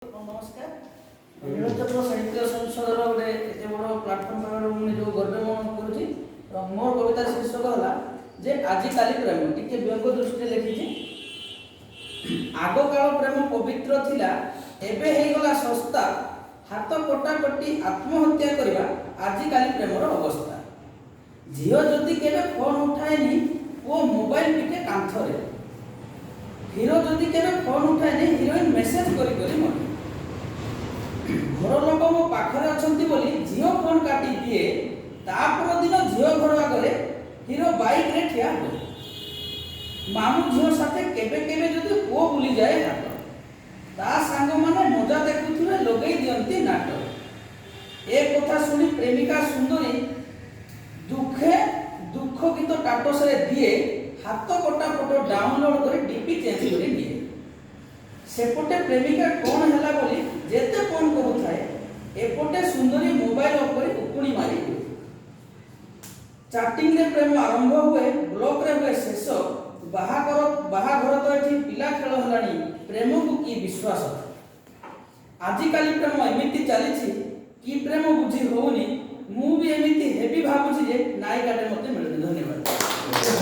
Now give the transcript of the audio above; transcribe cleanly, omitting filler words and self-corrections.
नमस्कार नीलचक्र साहित्य संसदर गोटे एत बड़ प्लाटफर्म पावर मुझे जो गर्व मन करुँची मोर कवितार शीर्षक है जे आजिकाली प्रेम टिके व्यंग दृष्टि लिखी आग काल प्रेम पवित्र थिला एबे हे गला सस्ता हाथ कटाकटी आत्महत्या करवा आजिकाली प्रेमर अवस्था झील जदि केबे फोन उठाएनी वो मोबाइल पिटे कांथरे हिरो जदि केबे फोन उठाएनी हिरोइन मेसेज करी करी मरे घर लोक मो पाखरे अछंती बोली झील फोन काटी दिए तापर दिन झील घर आगरे हिरो बाइक रे ठिया हो मामू झील साथे केबे केबे जदि पुओ बुली जाए हाथ ता सांग माने मजा देखुथिबे लगेई दियंती नाटक ए कथा सुनी प्रेमिका सुंदरी दुखे दुख गीत टाटस रे दिए हाथ कटा फोटो डाउनलोड कर डीपी चेंज कर दिए सेपटे प्रेमिका कौन हैला बोली जेते फोन करूथाए एपटे सुंदरी मोबाइल ऑफ कर उकुणी मारी चैटिंग रे प्रेम आरंभ हुए ब्लॉक रे हुए शेष बाहाघर तो एठी पिला खेल हलानी प्रेम को की विश्वास आजिकाली प्रेम एमिति चली कि प्रेम बुझी होउनी मु भी एमिति हेबी भाबुची जे नायिकाटे मते मिलनी धन्यवाद।